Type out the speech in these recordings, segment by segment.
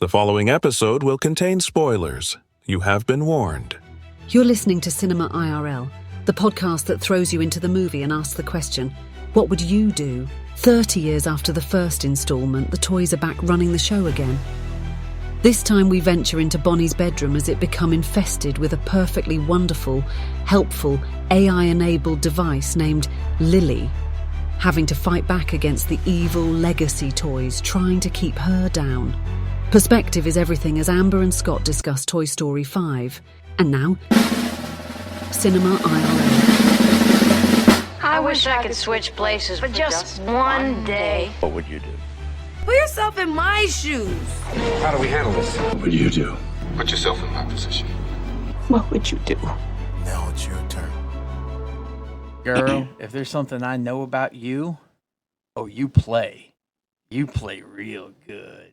The following episode will contain spoilers. You have been warned. You're listening to Cinema IRL, the podcast that throws you into the movie and asks the question, what would you do? 30 years after the first instalment, the toys are back running the show again. This time we venture into Bonnie's bedroom as it become infested with a perfectly wonderful, helpful, AI-enabled device named Lily, having to fight back against the evil legacy toys trying to keep her down. Perspective is everything as Amber and Scott discuss Toy Story 5. And now, Cinema IRL. I wish I could switch places for just one day. What would you do? Put yourself in my shoes. How do we handle this? What would you do? Put yourself in my position. What would you do? Now it's your turn. Girl, if there's something I know about you, you play. You play real good.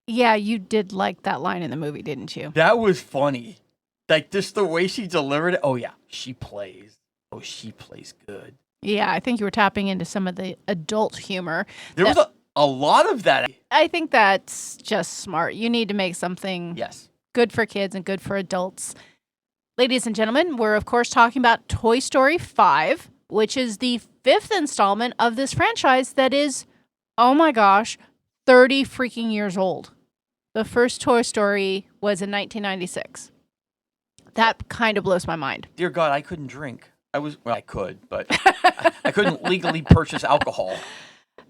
Yeah, you did like that line in the movie, didn't you? That was funny. Like, just the way she delivered it. Oh, yeah, she plays. Oh, she plays good. Yeah, I think you were tapping into some of the adult humor. There was a lot of that. I think that's just smart. You need to make something good for kids and good for adults. Ladies and gentlemen, we're, of course, talking about Toy Story 5, which is the 5th installment of this franchise that is, oh my gosh, 30 freaking years old. The first Toy Story was in 1996. That kind of blows my mind. Dear God, I couldn't drink. I could, but I couldn't legally purchase alcohol.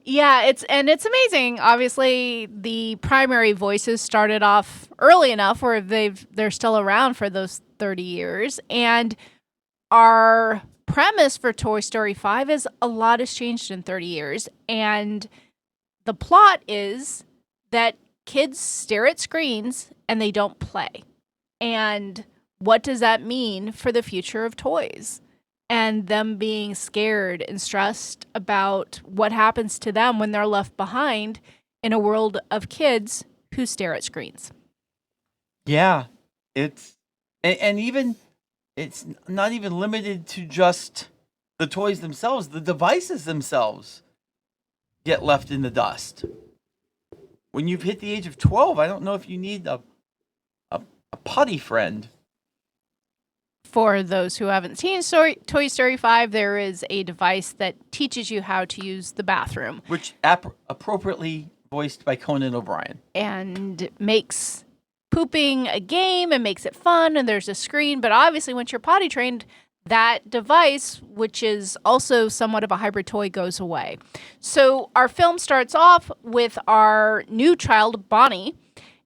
Yeah, it's amazing. Obviously, the primary voices started off early enough where they're still around for those 30 years. And our premise for Toy Story 5 is a lot has changed in 30 years. And the plot is that kids stare at screens and they don't play. And what does that mean for the future of toys? And them being scared and stressed about what happens to them when they're left behind in a world of kids who stare at screens. Yeah, it's not even limited to just the toys themselves. The devices themselves get left in the dust. When you've hit the age of 12, I don't know if you need a potty friend. For those who haven't seen Toy Story 5, there is a device that teaches you how to use the bathroom. Which appropriately voiced by Conan O'Brien. And makes pooping a game and makes it fun, and there's a screen. But obviously, once you're potty trained, that device, which is also somewhat of a hybrid toy, goes away. So our film starts off with our new child, Bonnie.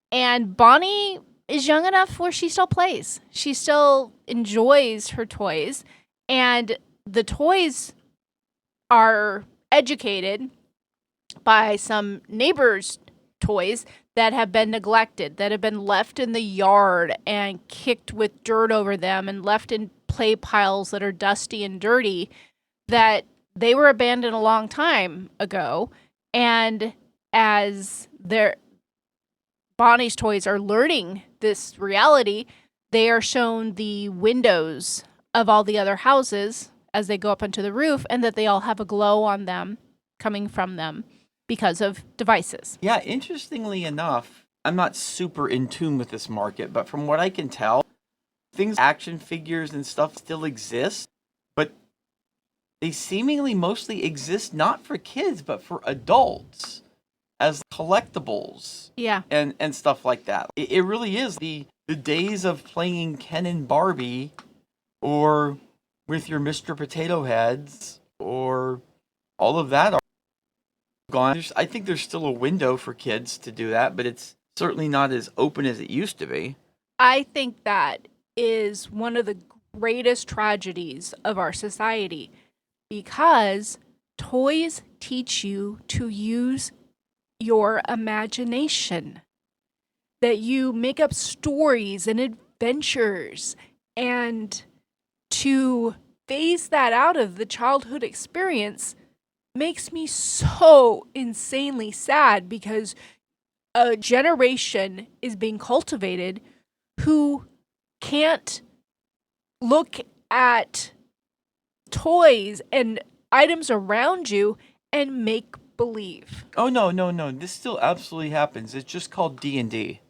And Bonnie is young enough where she still plays. She still enjoys her toys. And the toys are educated by some neighbors' toys that have been neglected, that have been left in the yard and kicked with dirt over them and left in play piles that are dusty and dirty, that they were abandoned a long time ago. And as Bonnie's toys are learning this reality, they are shown the windows of all the other houses as they go up onto the roof, and that they all have a glow on them coming from them because of devices. Yeah, interestingly enough, I'm not super in tune with this market, but from what I can tell, action figures and stuff still exist, but they seemingly mostly exist not for kids, but for adults as collectibles. Yeah. And stuff like that. It really is the days of playing Ken and Barbie or with your Mr. Potato Heads or all of that are gone. I think there's still a window for kids to do that, but it's certainly not as open as it used to be. I think that is one of the greatest tragedies of our society, because toys teach you to use your imagination, that you make up stories and adventures, and to phase that out of the childhood experience makes me so insanely sad, because a generation is being cultivated who can't look at toys and items around you and make believe. Oh, no. This still absolutely happens. It's just called D&D.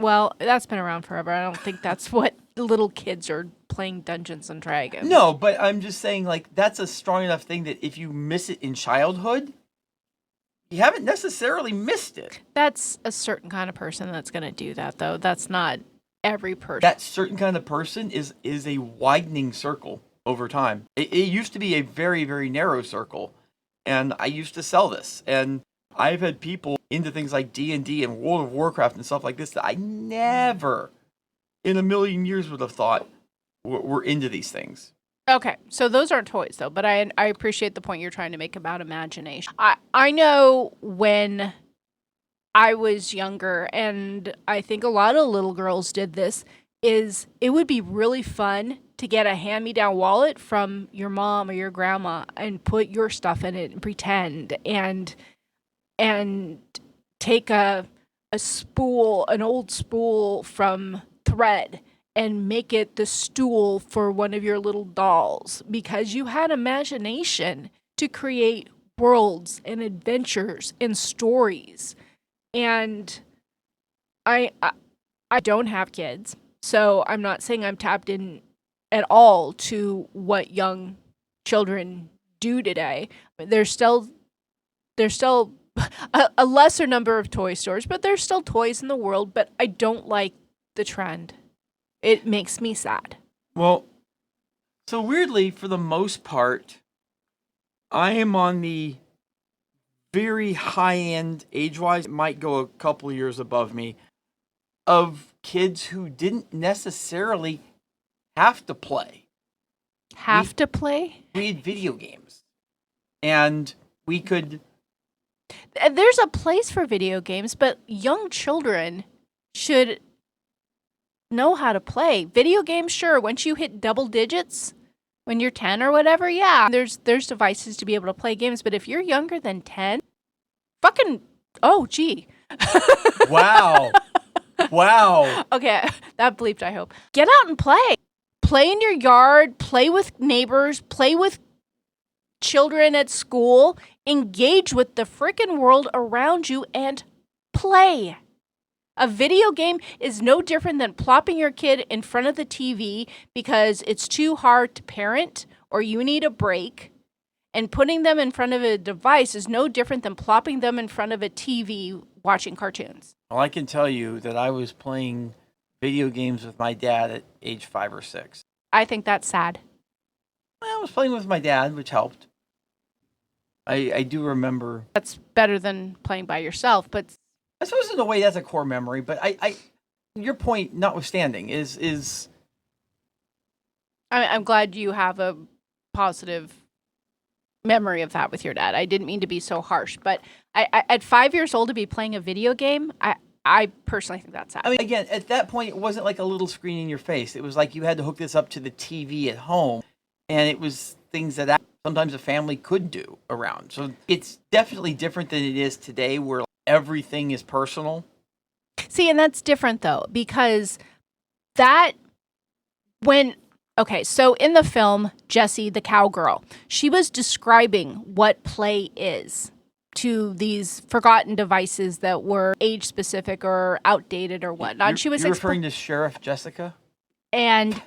Well, that's been around forever. I don't think that's what little kids are playing Dungeons and Dragons. No, but I'm just saying, like, that's a strong enough thing that if you miss it in childhood, you haven't necessarily missed it. That's a certain kind of person that's going to do that, though. That's not every person. That certain kind of person is a widening circle over time. It used to be a very, very narrow circle, and I used to sell this, and I've had people into things like D&D and World of Warcraft and stuff like this that I never in a million years would have thought were into these things. Okay, so those aren't toys, though, but I appreciate the point you're trying to make about imagination. I know when I was younger, and I think a lot of little girls did this, is it would be really fun to get a hand-me-down wallet from your mom or your grandma and put your stuff in it and pretend and take an old spool from thread and make it the stool for one of your little dolls because you had imagination to create worlds and adventures and stories. And I don't have kids, so I'm not saying I'm tapped in at all to what young children do today. There's still a lesser number of toy stores, but there's still toys in the world, but I don't like the trend. It makes me sad. Well, so weirdly, for the most part, I am on the very high end, age-wise, it might go a couple years above me, of kids who didn't necessarily have to play. To play? We had video games. And we could... There's a place for video games, but young children should know how to play. Video games, sure, once you hit double digits, when you're 10 or whatever, yeah, there's devices to be able to play games, but if you're younger than 10, gee. Wow. Okay, that bleeped, I hope. Get out and play. Play in your yard, play with neighbors, play with children at school, engage with the frickin' world around you and play. A video game is no different than plopping your kid in front of the TV because it's too hard to parent or you need a break. And putting them in front of a device is no different than plopping them in front of a TV watching cartoons. Well, I can tell you that I was playing video games with my dad at age 5 or 6. I think that's sad. I was playing with my dad, which helped. I do remember. That's better than playing by yourself, but I suppose in a way that's a core memory, but I your point notwithstanding is I'm glad you have a positive memory of that with your dad. I didn't mean to be so harsh, but at 5 years old to be playing a video game, I personally think that's sad. I mean, again, at that point, it wasn't like a little screen in your face. It was like you had to hook this up to the TV at home, and it was things that sometimes a family could do around. So it's definitely different than it is today where everything is personal. See, and that's different, though, because so in the film, Jessie, the cowgirl, she was describing what play is to these forgotten devices that were age-specific or outdated or whatnot. You're referring to Sheriff Jessica? And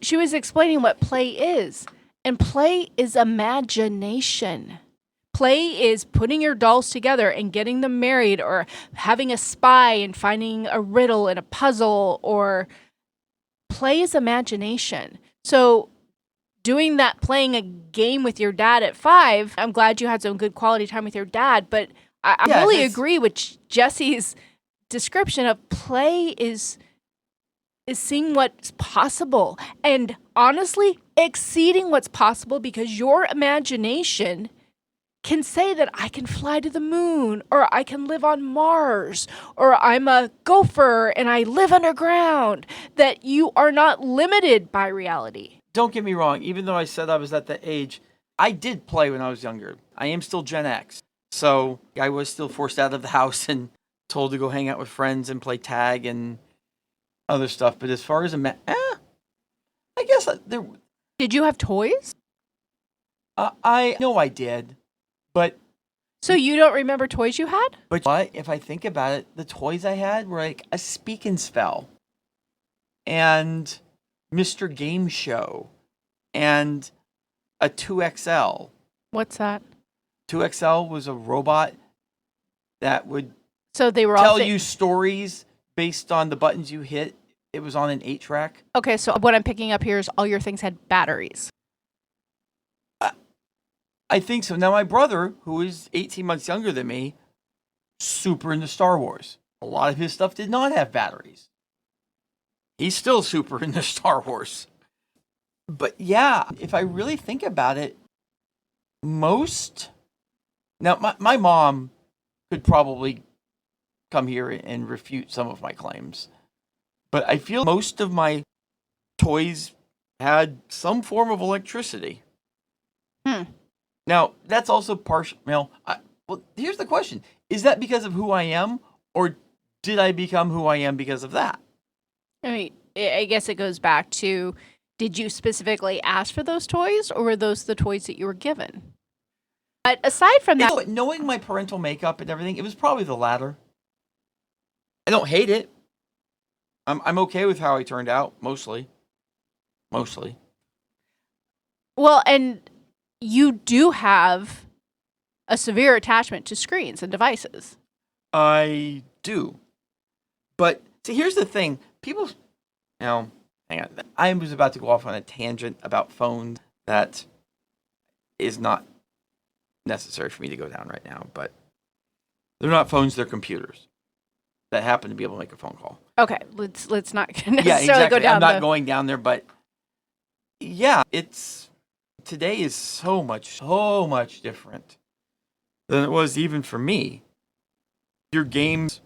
she was explaining what play is. And play is imagination. Play is putting your dolls together and getting them married or having a spy and finding a riddle and a puzzle, or play is imagination. So doing that, playing a game with your dad at 5, I'm glad you had some good quality time with your dad, but I really agree with Jesse's description of play is seeing what's possible and honestly exceeding what's possible, because your imagination can say that I can fly to the moon, or I can live on Mars, or I'm a gopher and I live underground, that you are not limited by reality. Don't get me wrong, even though I said I was at that age, I did play when I was younger. I am still Gen X, so I was still forced out of the house and told to go hang out with friends and play tag and other stuff. But as far as I guess there... Did you have toys? I know I did. But So you don't remember toys you had? But if I think about it, the toys I had were like a Speak and Spell and Mr. Game Show and a 2XL. What's that? 2XL was a robot that would So they were tell you stories based on the buttons you hit. It was on an 8-track. Okay, so what I'm picking up here is all your things had batteries. I think so. Now, my brother, who is 18 months younger than me, super into Star Wars. A lot of his stuff did not have batteries. He's still super into Star Wars. But yeah, if I really think about it, Now, my mom could probably come here and refute some of my claims. But I feel most of my toys had some form of electricity. Now, that's also partial. Well, here's the question. Is that because of who I am, or did I become who I am because of that? I mean, I guess it goes back to, did you specifically ask for those toys, or were those the toys that you were given? But aside from that... Knowing my parental makeup and everything, it was probably the latter. I don't hate it. I'm okay with how I turned out, mostly. Well, and you do have a severe attachment to screens and devices. I do. But see, here's the thing. People, hang on. I was about to go off on a tangent about phones that is not necessary for me to go down right now, but they're not phones, they're computers that happen to be able to make a phone call. Okay, let's not necessarily Yeah, exactly. go down I'm not going down there, but yeah, today is so much different than it was even for me. Your games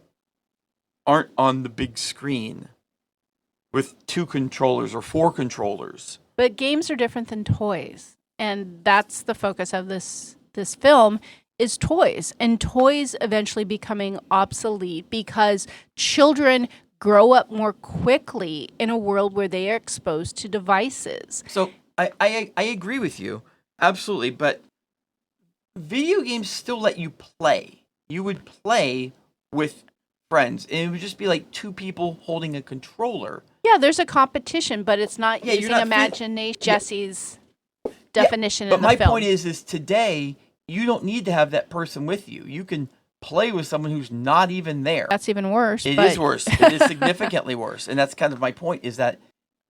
aren't on the big screen with 2 controllers or 4 controllers. But games are different than toys, and that's the focus of this film, is toys, and toys eventually becoming obsolete because children grow up more quickly in a world where they are exposed to devices. So I agree with you, absolutely, but video games still let you play. You would play with friends, and it would just be like 2 people holding a controller. Yeah, there's a competition, but it's not Yeah, using imagination. Jesse's definition in the film. But my point is today, you don't need to have that person with you. You can play with someone who's not even there. That's even worse. It is worse. It is significantly worse. And that's kind of my point, is that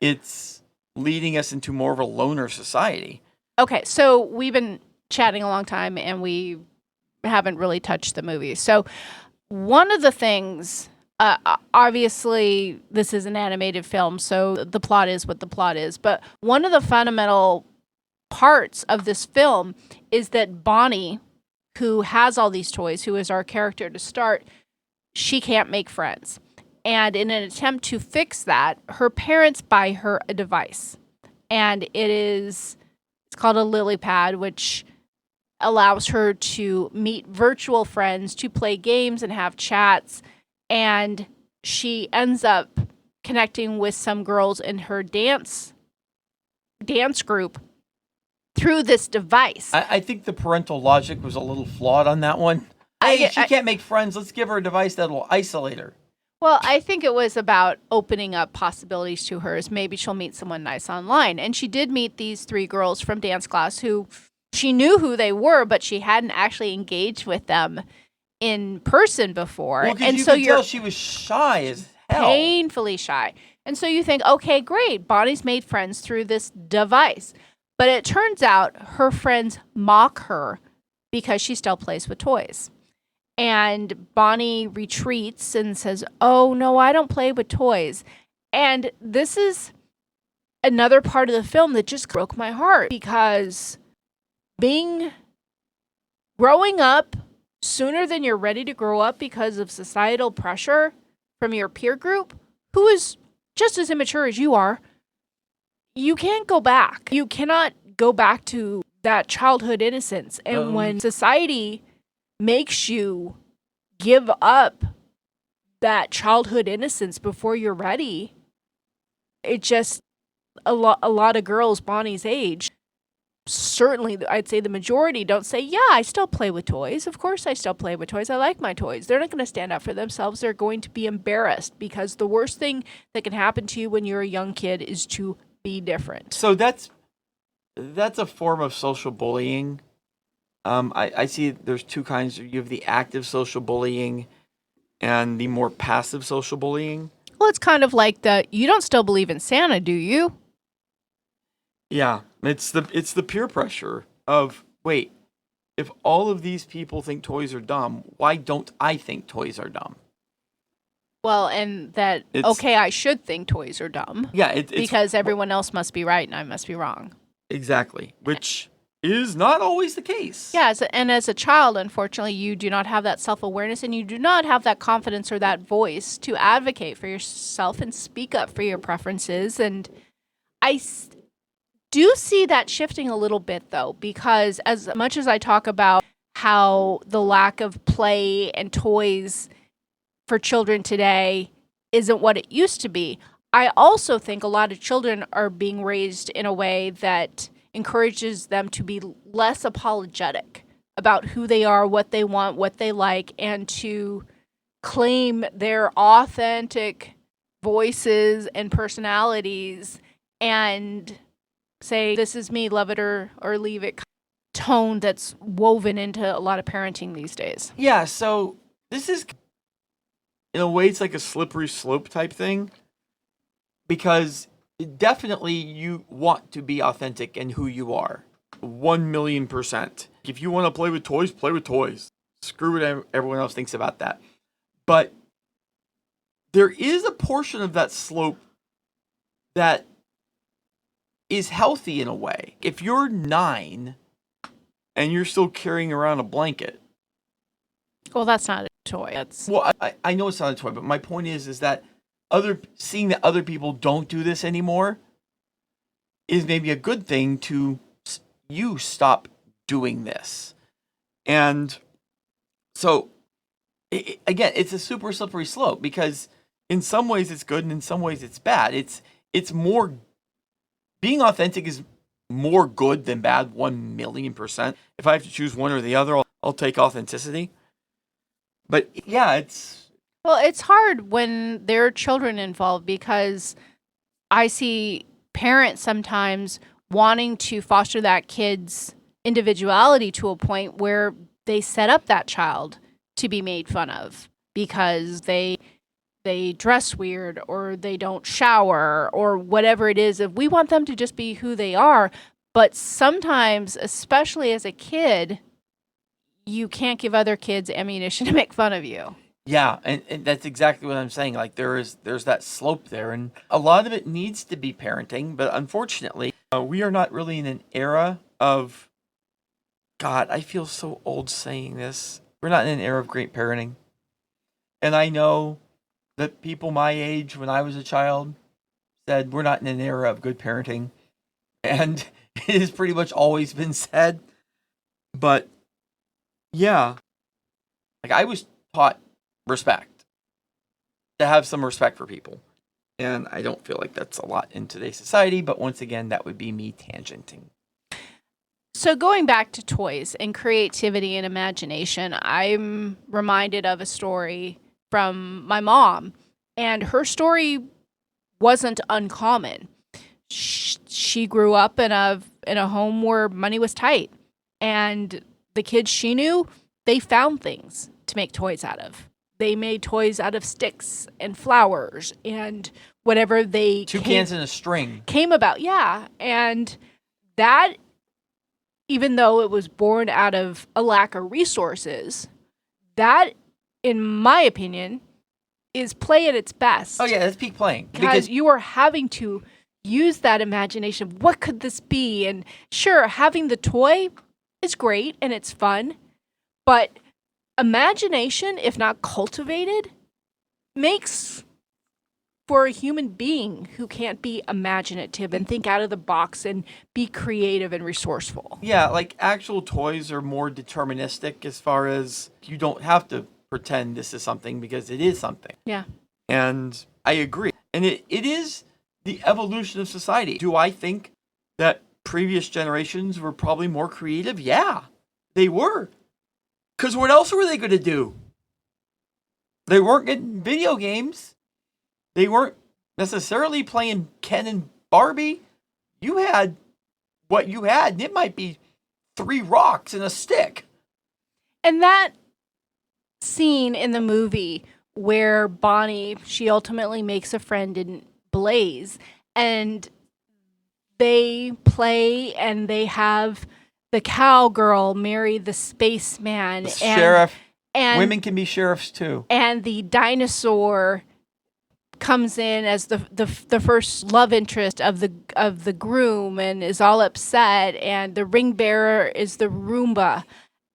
it's leading us into more of a loner society. Okay, so we've been chatting a long time, and we haven't really touched the movie. So one of the things, obviously, this is an animated film, so the plot is what the plot is. But one of the fundamental parts of this film is that Bonnie, who has all these toys, who is our character to start, she can't make friends. And in an attempt to fix that, her parents buy her a device. And it's called a lily pad, which allows her to meet virtual friends, to play games and have chats. And she ends up connecting with some girls in her dance group through this device. I think the parental logic was a little flawed on that one. She can't make friends. Let's give her a device that will isolate her. Well, I think it was about opening up possibilities to her, as maybe she'll meet someone nice online. And she did meet these 3 girls from dance class who she knew who they were, but she hadn't actually engaged with them in person before. Well, and you could tell she was shy as hell. Painfully shy. And so you think, okay, great, Bonnie's made friends through this device. But it turns out her friends mock her because she still plays with toys. And Bonnie retreats and says, oh, no, I don't play with toys. And this is another part of the film that just broke my heart, because growing up sooner than you're ready to grow up because of societal pressure from your peer group, who is just as immature as you are, you can't go back. You cannot go back to that childhood innocence. And when society makes you give up that childhood innocence before you're ready, it just, a lot of girls Bonnie's age certainly, I'd say the majority don't say, yeah, I still play with toys. Of course I still play with toys. I like my toys. They're not going to stand up for themselves. They're going to be embarrassed because the worst thing that can happen to you when you're a young kid is to be different. So that's a form of social bullying. I see there's two kinds. You have the active social bullying and the more passive social bullying. Well, it's kind of like you don't still believe in Santa, do you? Yeah, it's the peer pressure of, wait, if all of these people think toys are dumb, why don't I think toys are dumb? Well, and I should think toys are dumb. Yeah, because everyone else must be right and I must be wrong. Exactly, which is not always the case. Yeah, and as a child, unfortunately, you do not have that self-awareness and you do not have that confidence or that voice to advocate for yourself and speak up for your preferences. And I do see that shifting a little bit, though, because as much as I talk about how the lack of play and toys for children today isn't what it used to be, I also think a lot of children are being raised in a way that encourages them to be less apologetic about who they are, what they want, what they like, and to claim their authentic voices and personalities and say, this is me, love it or leave it tone that's woven into a lot of parenting these days. Yeah, so this is, in a way, it's like a slippery slope type thing, because definitely you want to be authentic in who you are. 1,000,000%. If you want to play with toys, play with toys. Screw what everyone else thinks about that. But there is a portion of that slope that is healthy in a way. If you're 9 and you're still carrying around a blanket. Well, that's not a toy. Well, I know it's not a toy, but my point is that seeing that other people don't do this anymore is maybe a good thing to you stop doing this. And so, again, it's a super slippery slope because in some ways it's good and in some ways it's bad. It's more, being authentic is more good than bad, 1,000,000%. If I have to choose one or the other, I'll take authenticity. But yeah, well, it's hard when there are children involved because I see parents sometimes wanting to foster that kid's individuality to a point where they set up that child to be made fun of because they dress weird or they don't shower or whatever it is. If we want them to just be who they are, but sometimes, especially as a kid, you can't give other kids ammunition to make fun of you. Yeah, and that's exactly what I'm saying. Like there's that slope there, and a lot of it needs to be parenting. But unfortunately, we are not really in an era of. God, I feel so old saying this. We're not in an era of great parenting, and I know that people my age, when I was a child, said we're not in an era of good parenting, and it has pretty much always been said. But yeah, like I was taught respect, to have some respect for people. And I don't feel like that's a lot in today's society, but once again, that would be me tangenting. So going back to toys and creativity and imagination, I'm reminded of a story from my mom, and her story wasn't uncommon. She grew up in a home where money was tight, and the kids she knew, they found things to make toys out of. They made toys out of sticks and flowers and whatever they Two cans and a string came about. Yeah. And that, even though it was born out of a lack of resources, that, in my opinion, is play at its best. Oh yeah, that's peak playing. Because you are having to use that imagination. What could this be? And sure, having the toy is great and it's fun, but imagination, if not cultivated, makes for a human being who can't be imaginative and think out of the box and be creative and resourceful. Yeah, like actual toys are more deterministic as far as you don't have to pretend this is something because it is something. Yeah. And I agree. And it is the evolution of society. Do I think that previous generations were probably more creative? Yeah, they were. Because what else were they going to do? They weren't getting video games. They weren't necessarily playing Ken and Barbie. You had what you had, and it might be 3 rocks and a stick. And that scene in the movie where Bonnie, she ultimately makes a friend in Blaze, and they play and they have the cowgirl marry the spaceman. The sheriff. And women can be sheriffs too. And the dinosaur comes in as the first love interest of the groom and is all upset, and the ring bearer is the Roomba.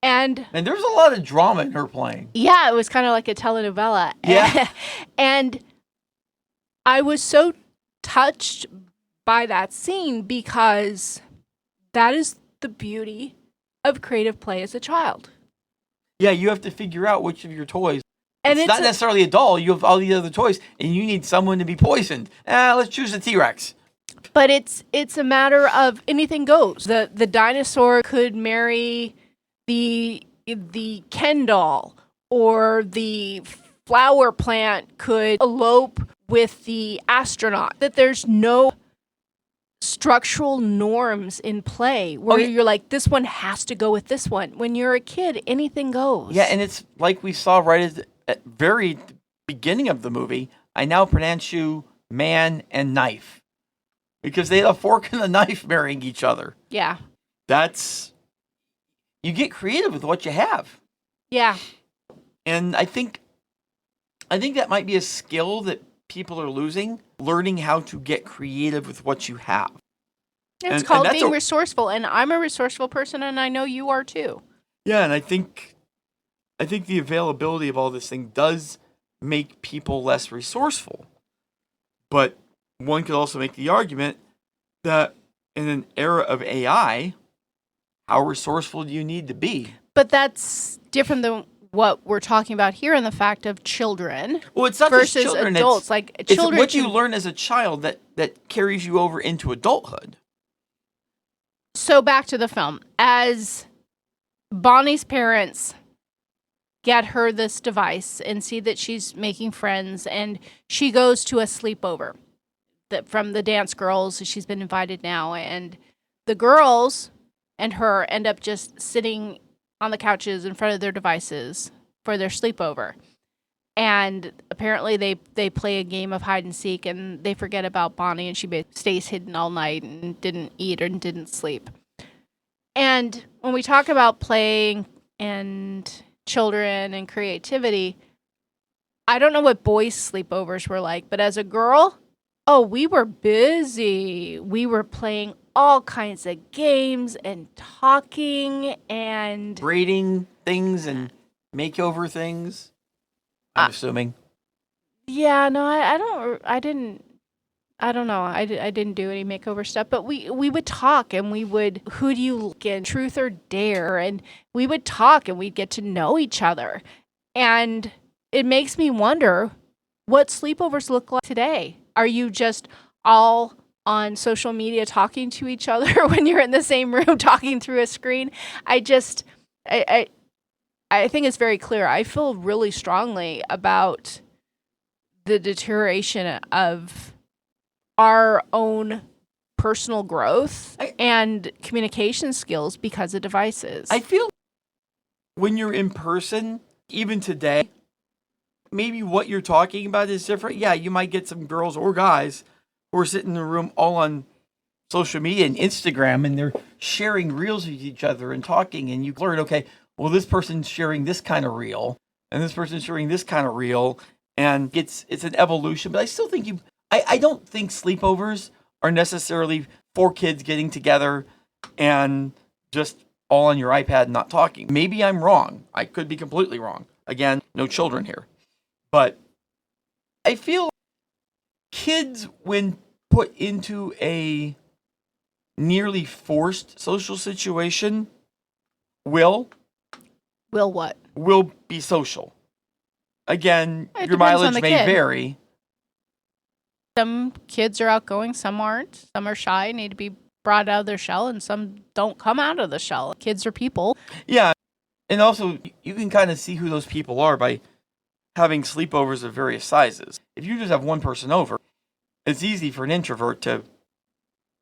And there's a lot of drama in her playing. Yeah, it was kind of like a telenovela. Yeah. And I was so touched by that scene because that is the beauty of creative play as a child. Yeah, you have to figure out which of your toys. And it's not necessarily a doll. You have all the other toys, and you need someone to be poisoned. Let's choose a T-Rex. But it's a matter of anything goes. The dinosaur could marry the Ken doll, or the flower plant could elope with the astronaut. That there's no structural norms in play where you're like, this one has to go with this one. When you're a kid, anything goes. Yeah, and it's like we saw right at very beginning of the movie. I now pronounce you man and knife, because they had a fork and a knife marrying each other. Yeah. You get creative with what you have. Yeah. And I think that might be a skill that people are losing, learning how to get creative with what you have. It's called being resourceful, and I'm a resourceful person, and I know you are too. Yeah, and I think the availability of all this thing does make people less resourceful. But one could also make the argument that in an era of AI, how resourceful do you need to be? But that's different than what we're talking about here in the fact of children. Well, it's not versus just children. Adults. It's what you learn as a child that carries you over into adulthood. So back to the film. As Bonnie's parents get her this device and see that she's making friends, and she goes to a sleepover from the dance girls. She's been invited now, and the girls and her end up just sitting on the couches in front of their devices for their sleepover. And apparently they play a game of hide and seek, and they forget about Bonnie, and she stays hidden all night and didn't eat and didn't sleep. And when we talk about playing and children and creativity, I don't know what boys' sleepovers were like, but as a girl, we were busy. We were playing all kinds of games and talking and braiding things and makeover things. I'm assuming. Yeah, no, I didn't do any makeover stuff, but we would talk, and we would, who do you look in, truth or dare, and we would talk, and we'd get to know each other. And it makes me wonder what sleepovers look like today. Are you just all on social media talking to each other when you're in the same room talking through a screen? I think it's very clear. I feel really strongly about the deterioration of our own personal growth and communication skills because of devices. I feel when you're in person, even today, maybe what you're talking about is different. Yeah, you might get some girls or guys who are sitting in the room all on social media and Instagram, and they're sharing reels with each other and talking, and you learn, okay, well, this person's sharing this kind of reel, and this person's sharing this kind of reel, and it's an evolution. But I still think I don't think sleepovers are necessarily 4 kids getting together and just all on your iPad and not talking. Maybe I'm wrong. I could be completely wrong. Again, no children here. But I feel kids, when put into a nearly forced social situation, will what? Will be social. Again, It your depends on mileage the may kid. vary. Some kids are outgoing, some aren't. Some are shy, need to be brought out of their shell and some don't come out of the shell. Kids are people. Yeah. And also, you can kind of see who those people are by having sleepovers of various sizes. If you just have one person over, it's easy for an introvert to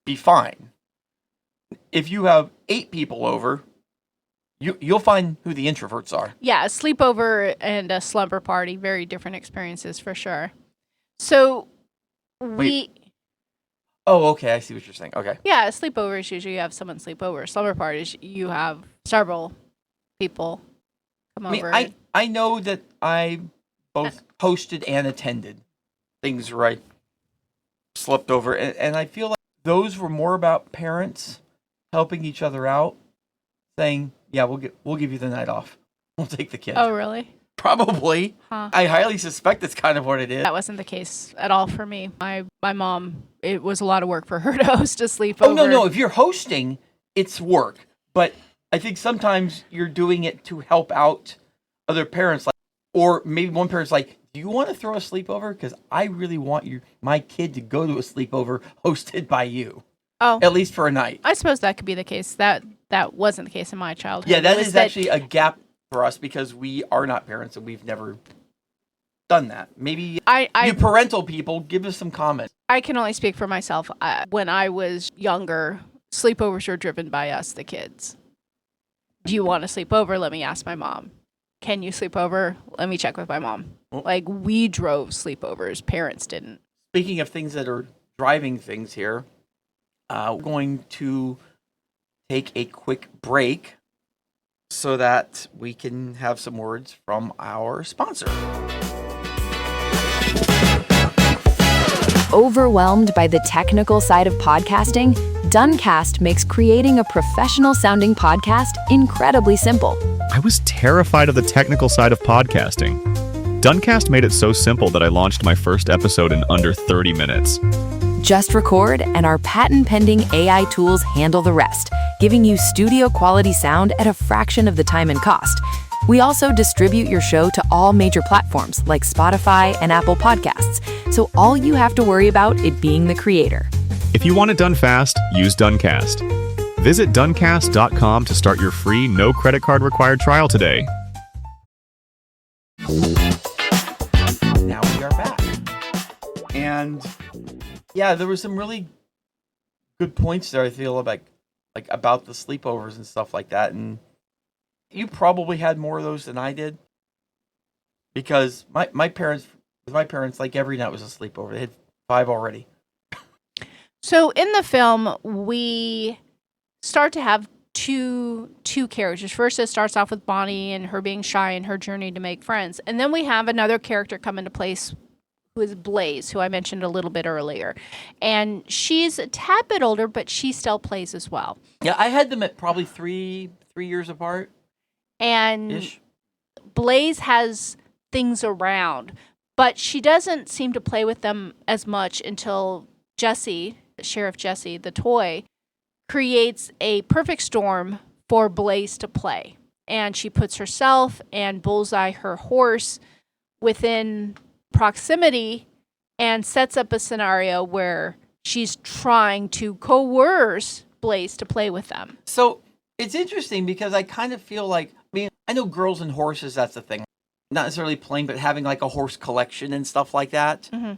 be fine. If you have 8 people over, you'll find who the introverts are. Yeah, a sleepover and a slumber party, very different experiences for sure. So Oh, okay, I see what you're saying. Okay. Yeah, sleepovers, usually you have someone sleep over. Slumber parties, you have several people come over. I know that I both hosted and attended things where I slept over, and I feel like those were more about parents helping each other out, saying, "Yeah, we'll give you the night off. We'll take the kids." Oh, really? Probably. Huh. I highly suspect that's kind of what it is. That wasn't the case at all for me. My mom, it was a lot of work for her to host a sleepover. Oh, no. If you're hosting, it's work. But I think sometimes you're doing it to help out other parents. Or maybe one parent's like, do you want to throw a sleepover? Because I really want my kid to go to a sleepover hosted by you. Oh. At least for a night. I suppose that could be the case. That wasn't the case in my childhood. Yeah, that is actually a gap for us because we are not parents and we've never done that. Maybe you parental people, give us some comments. I can only speak for myself. When I was younger, sleepovers were driven by us, the kids. Do you want to sleep over? Let me ask my mom. Can you sleep over? Let me check with my mom. Like, we drove sleepovers. Parents didn't. Speaking of things that are driving things here, we're going to take a quick break so that we can have some words from our sponsor. Overwhelmed by the technical side of podcasting? Duncast makes creating a professional-sounding podcast incredibly simple. I was terrified of the technical side of podcasting. Duncast made it so simple that I launched my first episode in under 30 minutes. Just record, and our patent-pending AI tools handle the rest, giving you studio-quality sound at a fraction of the time and cost. We also distribute your show to all major platforms like Spotify and Apple Podcasts, so all you have to worry about is being the creator. If you want it done fast, use Duncast. Visit Duncast.com to start your free, no credit card required trial today. Now we are back. And yeah, there were some really good points there, I feel, about the sleepovers and stuff like that. And you probably had more of those than I did. Because my parents, like every night was a sleepover. They had 5 already. So in the film, we start to have two characters. First, it starts off with Bonnie and her being shy and her journey to make friends. And then we have another character come into place who is Blaze, who I mentioned a little bit earlier. And she's a tad bit older, but she still plays as well. Yeah, I had them at probably three years apart. And Ish. Blaze has things around, but she doesn't seem to play with them as much until Jesse, Sheriff Jesse, the toy, creates a perfect storm for Blaze to play. And she puts herself and Bullseye, her horse, within proximity and sets up a scenario where she's trying to coerce Blaze to play with them. So it's interesting because I kind of feel like, I know girls and horses, that's the thing. Not necessarily playing, but having like a horse collection and stuff like that. Mm-hmm.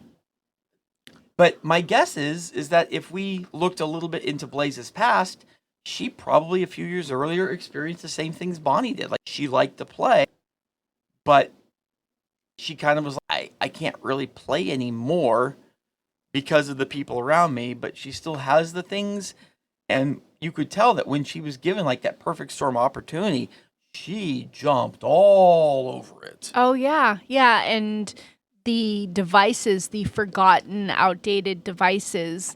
But my guess is that if we looked a little bit into Blaze's past, she probably a few years earlier experienced the same things Bonnie did. Like, she liked to play, but she kind of was like, I can't really play anymore because of the people around me, but she still has the things. And you could tell that when she was given like that perfect storm opportunity, she jumped all over it. Oh, yeah. Yeah. And the devices, the forgotten, outdated devices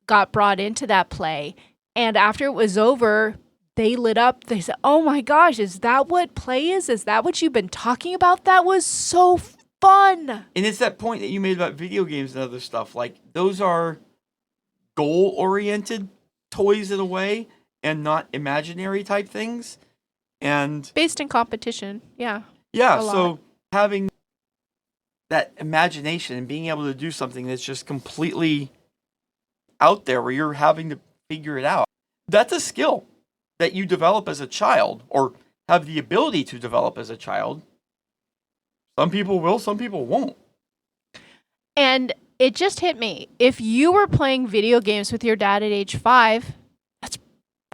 got brought into that play. And after it was over, they lit up. They said, oh my gosh, is that what play is? Is that what you've been talking about? That was so fun. And it's that point that you made about video games and other stuff. Like, those are goal-oriented toys in a way and not imaginary type things. And based in competition. Yeah. Yeah. So having that imagination and being able to do something that's just completely out there where you're having to figure it out. That's a skill that you develop as a child, or have the ability to develop as a child. Some people will, some people won't. And it just hit me. If you were playing video games with your dad at age 5, that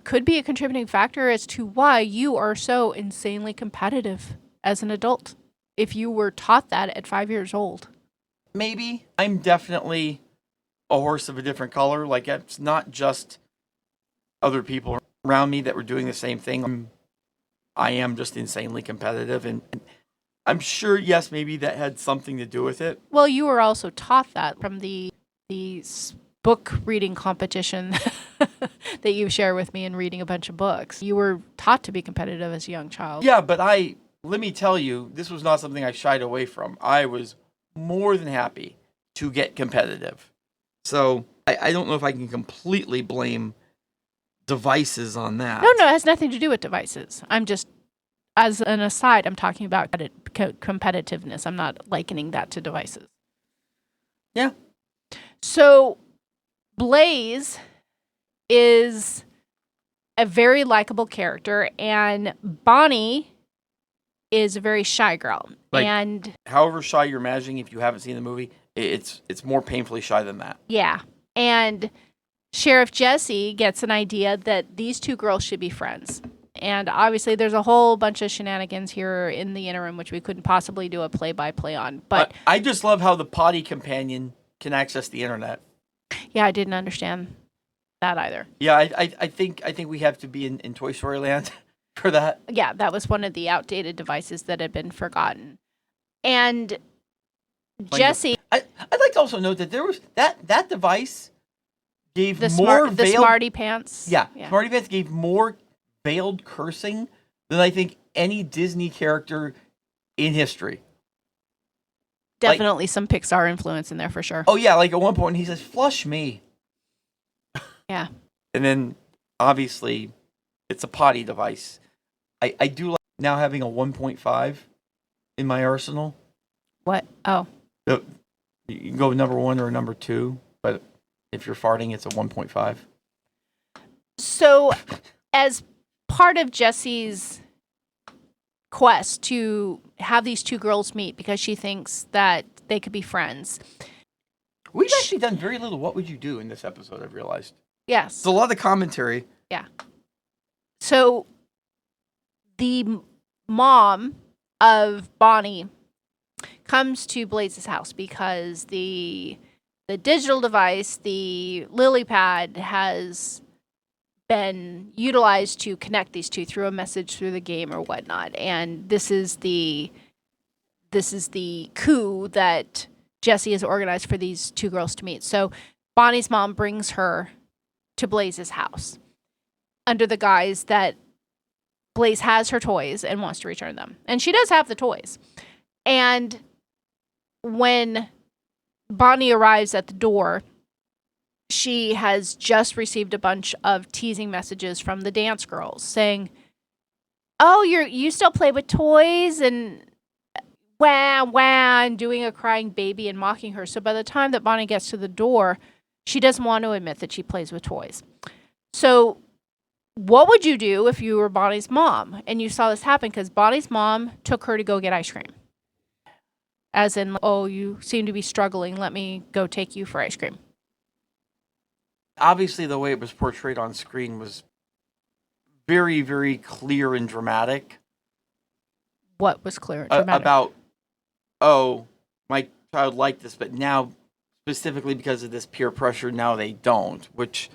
could be a contributing factor as to why you are so insanely competitive as an adult. If you were taught that at 5 years old. Maybe. I'm definitely a horse of a different color. Like, it's not just other people around me that were doing the same thing. I am just insanely competitive, and I'm sure, yes, maybe that had something to do with it. Well, you were also taught that from the book reading competition that you share with me and reading a bunch of books. You were taught to be competitive as a young child. Yeah, but let me tell you, this was not something I shied away from. I was more than happy to get competitive. So I don't know if I can completely blame devices on that. No, it has nothing to do with devices. I'm just, as an aside, I'm talking about competitiveness. I'm not likening that to devices. Yeah. So Blaze is a very likable character, and Bonnie is a very shy girl. Like, and however shy you're imagining, if you haven't seen the movie, it's more painfully shy than that. yeah. And Sheriff Jesse gets an idea that these two girls should be friends. And obviously there's a whole bunch of shenanigans here in the interim, which we couldn't possibly do a play-by-play on. But I just love how the potty companion can access the internet. Yeah, I didn't understand that either. Yeah, I think we have to be in Toy Story Land for that. Yeah, that was one of the outdated devices that had been forgotten. And Jesse... I'd like to also note that there was that device gave the Smarty Pants. Yeah, Smarty Pants gave more veiled cursing than I think any Disney character in history. Definitely some Pixar influence in there for sure. Oh yeah, like at one point he says, "Flush me." Yeah. And then obviously it's a potty device. I do like now having a 1.5 in my arsenal. What? Oh. You can go number 1 or number 2, but if you're farting, it's a 1.5. So, as part of Jesse's quest to have these two girls meet because she thinks that they could be friends. We've actually done very little What Would You Do in this episode, I've realized. Yes. It's a lot of commentary. Yeah. So, the mom of Bonnie comes to Blaze's house because the digital device, the lily pad, has been utilized to connect these two through a message through the game or whatnot. And this is the coup that Jesse has organized for these two girls to meet. So Bonnie's mom brings her to Blaze's house under the guise that Blaze has her toys and wants to return them. And she does have the toys. And when Bonnie arrives at the door, she has just received a bunch of teasing messages from the dance girls saying, "Oh, you still play with toys," and wah, wah, and doing a crying baby and mocking her. So by the time that Bonnie gets to the door, she doesn't want to admit that she plays with toys. So what would you do if you were Bonnie's mom and you saw this happen? Because Bonnie's mom took her to go get ice cream. As in, "Oh, you seem to be struggling. Let me go take you for ice cream." Obviously, the way it was portrayed on screen was very, very clear and dramatic. What was clear and dramatic? About, oh, my child liked this, but now, specifically because of this peer pressure, now they don't. Which,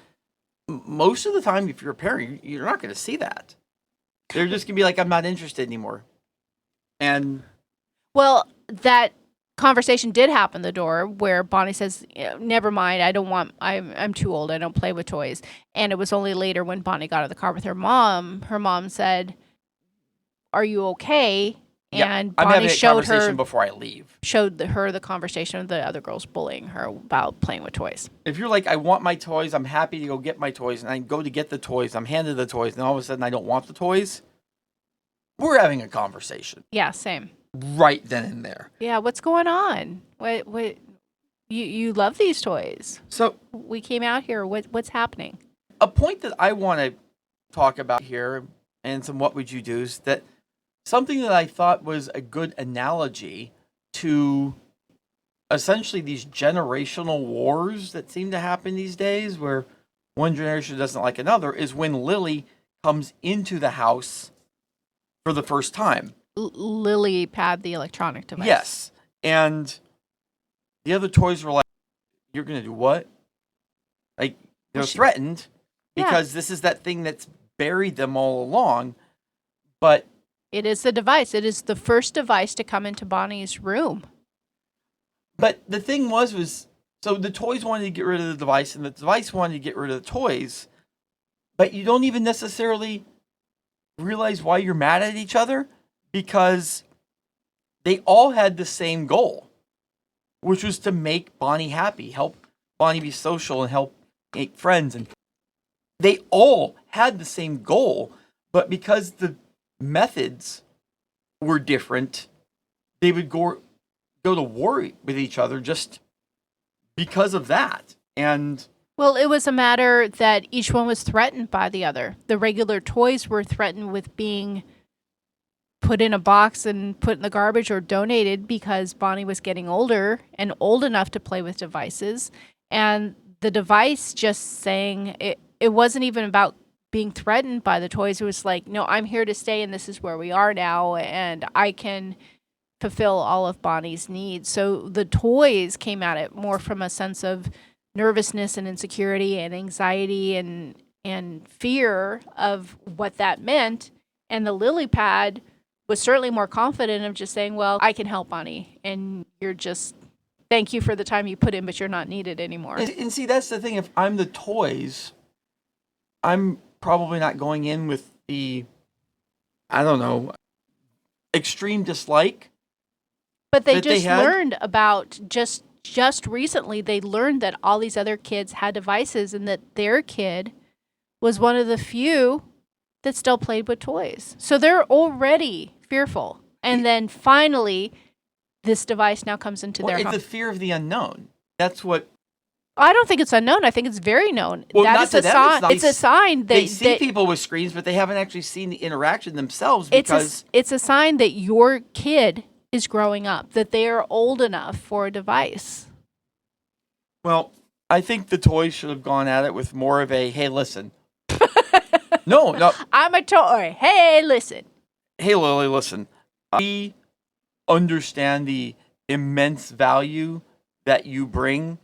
most of the time, if you're a parent, you're not going to see that. They're just going to be like, "I'm not interested anymore." And... Well, that conversation did happen at the door where Bonnie says, "Never mind, I'm too old, I don't play with toys." And it was only later when Bonnie got out of the car with her mom said, "Are you okay?" And I'm Bonnie having a showed conversation before I leave. Showed her the conversation of the other girls bullying her about playing with toys. If you're like, "I want my toys, I'm happy to go get my toys," and I go to get the toys, I'm handed the toys, and all of a sudden I don't want the toys, we're having a conversation. Yeah, same. Right then and there. Yeah, what's going on? What you love these toys. So we came out here. What's happening? a point that I want to talk about here, and some what would you do's, that something that I thought was a good analogy to essentially these generational wars that seem to happen these days, where one generation doesn't like another, is when Lily comes into the house for the first time. Lily pad, the electronic device. Yes. And the other toys were like, you're going to do what? Like, they're threatened because this is that thing that's buried them all along. But it is the device. It is the first device to come into Bonnie's room. But the thing was so the toys wanted to get rid of the device, and the device wanted to get rid of the toys. But you don't even necessarily realize why you're mad at each other, because they all had the same goal, which was to make Bonnie happy, help Bonnie be social, and help make friends. And they all had the same goal, but because the methods were different, they would go to war with each other just because of that. And well, it was a matter that each one was threatened by the other. The regular toys were threatened with being put in a box and put in the garbage or donated because Bonnie was getting older and old enough to play with devices. And the device just saying it wasn't even about being threatened by the toys. It was like, no, I'm here to stay, and this is where we are now, and I can fulfill all of Bonnie's needs. So the toys came at it more from a sense of nervousness and insecurity and anxiety and fear of what that meant. And the lily pad was certainly more confident of just saying, well, I can help Bonnie, and you're just, thank you for the time you put in, but you're not needed anymore. And see, that's the thing. If I'm the toys, I'm probably not going in with the, I don't know, extreme dislike. But they just learned about just recently, they learned that all these other kids had devices and that their kid was one of the few that still played with toys. So they're already fearful. And then finally, this device now comes into their home. It's the fear of the unknown. That's what. I don't think it's unknown. I think it's very known. Well, that not is to a them, sign. It's a sign that they see people with screens, but they haven't actually seen the interaction themselves. Because it's a sign that your kid is growing up, that they are old enough for a device. Well, I think the toys should have gone at it with more of a, hey, listen. No. I'm a toy. Hey, listen. Hey, Lily, listen. We understand the immense value that you bring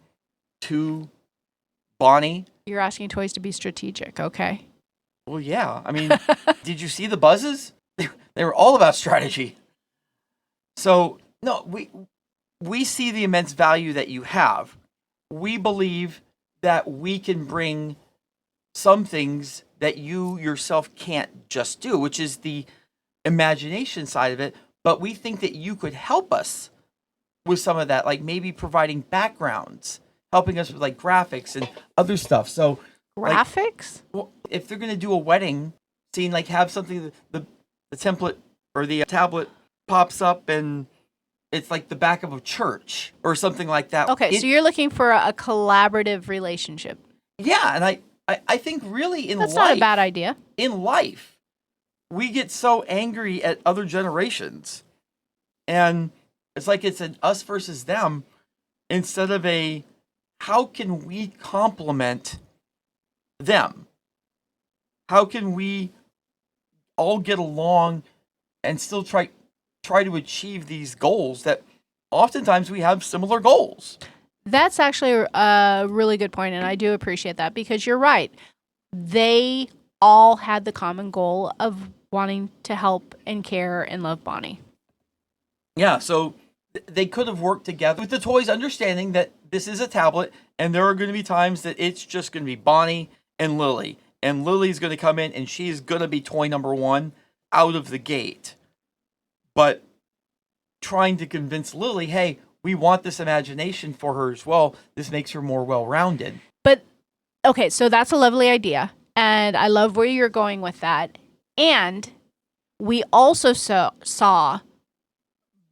to Bonnie. You're asking toys to be strategic, okay? Well, yeah. I mean, did you see the buzzes? They were all about strategy. So, no, we see the immense value that you have. We believe that we can bring some things that you yourself can't just do, which is the imagination side of it. But we think that you could help us with some of that, like maybe providing backgrounds, helping us with like graphics and other stuff. So graphics? Like, well, if they're going to do a wedding scene, like have something, the template or the tablet pops up and it's like the back of a church or something like that. Okay, so you're looking for a collaborative relationship. Yeah, and I think really in That's life... not a bad idea. In life, we get so angry at other generations. And it's like it's an us versus them instead of a how can we complement them? How can we all get along and still try to achieve these goals that oftentimes we have similar goals? That's actually a really good point, and I do appreciate that because you're right. They all had the common goal of wanting to help and care and love Bonnie. Yeah, so they could have worked together with the toys, understanding that this is a tablet, and there are going to be times that it's just going to be Bonnie and Lily. And Lily's going to come in, and she's going to be toy number one out of the gate. But trying to convince Lily, hey, we want this imagination for her as well. This makes her more well-rounded. But, okay, so that's a lovely idea. And I love where you're going with that. And we also saw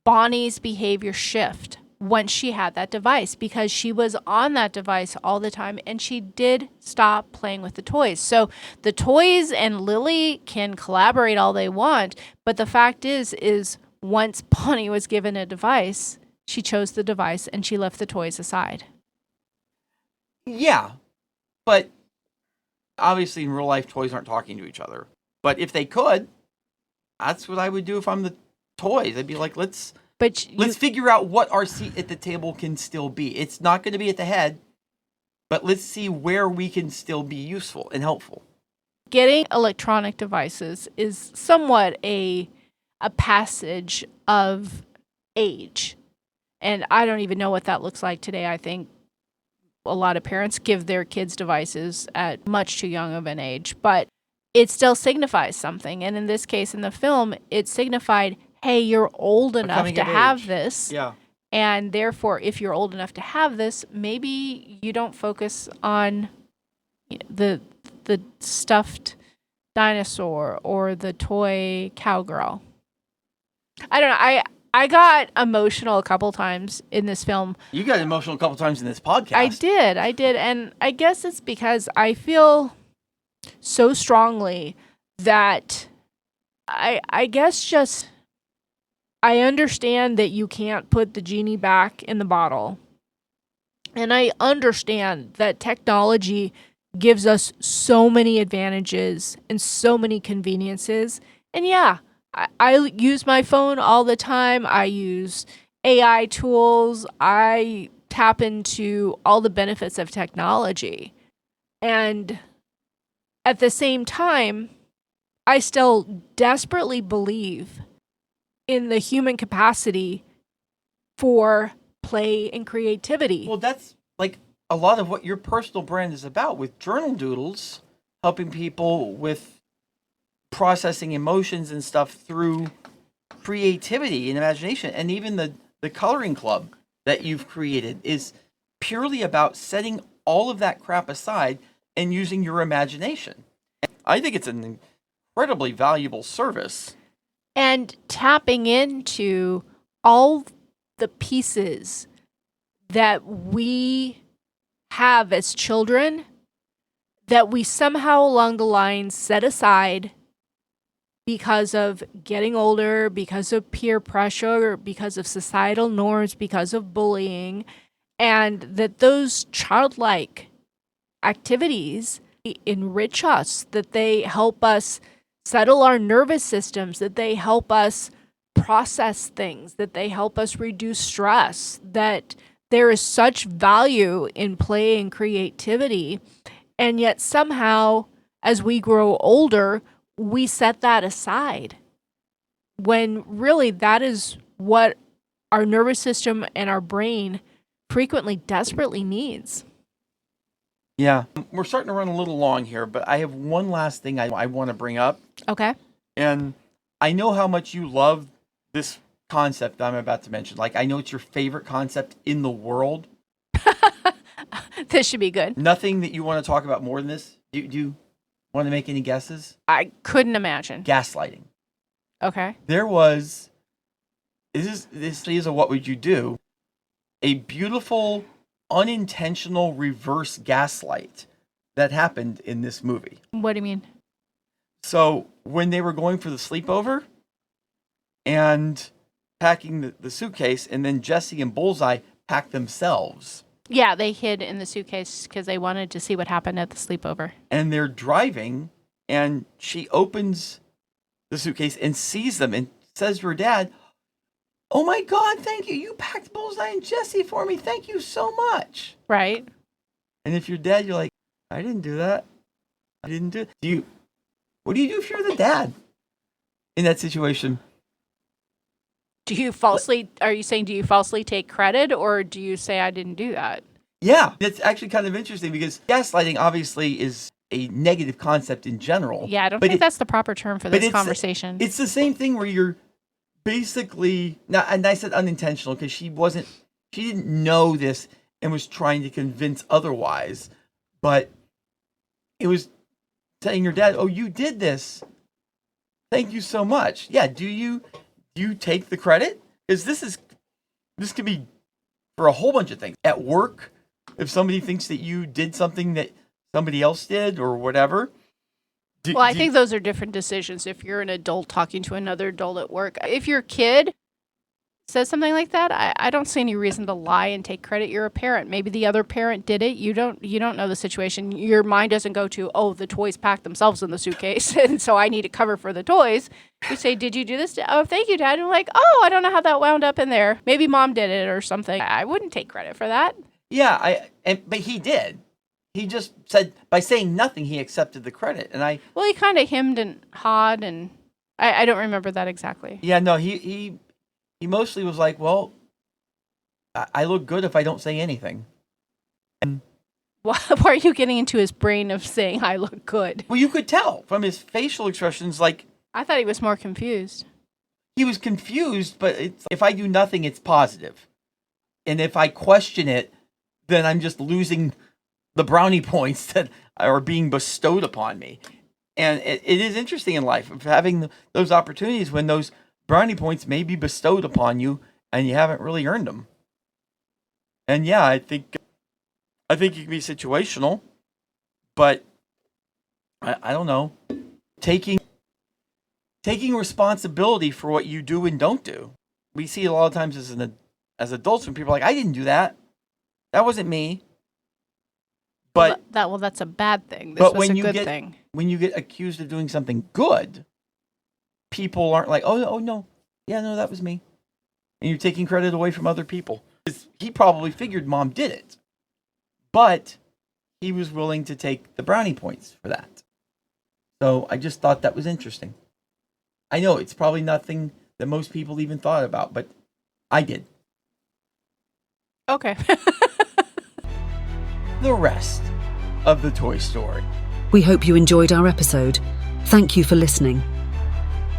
Bonnie's behavior shift once she had that device, because she was on that device all the time and she did stop playing with the toys. So the toys and Lily can collaborate all they want, but the fact is once Bonnie was given a device, she chose the device and she left the toys aside. Yeah, but obviously in real life, toys aren't talking to each other. But if they could, that's what I would do if I'm the toys. I'd be like, let's figure out what our seat at the table can still be. It's not going to be at the head, but let's see where we can still be useful and helpful. Getting electronic devices is somewhat a passage of age. And I don't even know what that looks like today. I think a lot of parents give their kids devices at much too young of an age, but it still signifies something. And in this case, in the film, it signified, hey, you're old enough to have this. Yeah. And therefore, if you're old enough to have this, maybe you don't focus on the stuffed dinosaur or the toy cowgirl. I don't know. I got emotional a couple times in this film. You got emotional a couple times in this podcast. I did. And I guess it's because I feel so strongly that I guess just I understand that you can't put the genie back in the bottle. And I understand that technology gives us so many advantages and so many conveniences. And yeah, I use my phone all the time. I use AI tools. I tap into all the benefits of technology. And at the same time, I still desperately believe in the human capacity for play and creativity. Well, that's like a lot of what your personal brand is about with journal doodles, helping people with processing emotions and stuff through creativity and imagination. And even the coloring club that you've created is purely about setting all of that crap aside and using your imagination. I think it's an incredibly valuable service. And tapping into all the pieces that we have as children that we somehow along the line set aside because of getting older, because of peer pressure, because of societal norms, because of bullying, and that those childlike activities enrich us, that they help us settle our nervous systems, that they help us process things, that they help us reduce stress, that there is such value in play and creativity. And yet somehow, as we grow older, we set that aside, when really that is what our nervous system and our brain frequently desperately needs. Yeah, we're starting to run a little long here, but I have one last thing I want to bring up. Okay. And I know how much you love this concept that I'm about to mention. Like, I know it's your favorite concept in the world. This should be good. Nothing that you want to talk about more than this? Do you want to make any guesses? I couldn't imagine. Gaslighting. Okay. There was, this is a what would you do, a beautiful, unintentional reverse gaslight that happened in this movie. What do you mean? So when they were going for the sleepover and packing the suitcase, and then Jesse and Bullseye packed themselves. Yeah, they hid in the suitcase because they wanted to see what happened at the sleepover. And they're driving, and she opens the suitcase and sees them and says to her dad, "Oh my God, thank you. You packed Bullseye and Jesse for me. Thank you so much." Right. And if you're dad, you're like, "I didn't do that. I didn't do it." What do you do if you're the dad in that situation? Are you saying do you falsely take credit, or do you say I didn't do that? Yeah, it's actually kind of interesting because gaslighting obviously is a negative concept in general. Yeah, I don't think that's the proper term for this conversation. It's the same thing where you're basically, now, and I said unintentional because she didn't know this and was trying to convince otherwise, but it was telling your dad, "Oh, you did this. Thank you so much." Yeah, do you take the credit? Because this could be for a whole bunch of things. At work, if somebody thinks that you did something that somebody else did or whatever. I think those are different decisions if you're an adult talking to another adult at work. If your kid says something like that, I don't see any reason to lie and take credit. You're a parent. Maybe the other parent did it. You don't know the situation. Your mind doesn't go to, oh, the toys packed themselves in the suitcase, and so I need to cover for the toys. You say, did you do this? Oh, thank you, Dad. And you're like, oh, I don't know how that wound up in there. Maybe Mom did it or something. I wouldn't take credit for that. Yeah, but he did. He just said, by saying nothing, he accepted the credit. And well, he kind of hemmed and hawed, and I don't remember that exactly. Yeah, no, he mostly was like, well, I look good if I don't say anything. And why are you getting into his brain of saying I look good? Well, you could tell from his facial expressions, like... I thought he was more confused. He was confused, but if I do nothing, it's positive. And if I question it, then I'm just losing the brownie points that are being bestowed upon me. And it is interesting in life of having those opportunities when those brownie points may be bestowed upon you and you haven't really earned them. And yeah, I think it can be situational, but I don't know. Taking responsibility for what you do and don't do. We see it a lot of times as adults when people are like, I didn't do that. That wasn't me. But that's a bad thing. This was a good thing. When you get accused of doing something good, people aren't like, oh no, yeah, no, that was me. And you're taking credit away from other people. He probably figured Mom did it, but he was willing to take the brownie points for that. So I just thought that was interesting. I know it's probably nothing that most people even thought about, but I did. Okay. The rest of the Toy Story. We hope you enjoyed our episode. Thank you for listening.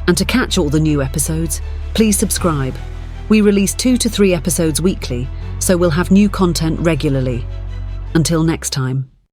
And to catch all the new episodes, please subscribe. We release 2 to 3 episodes weekly, so we'll have new content regularly. Until next time.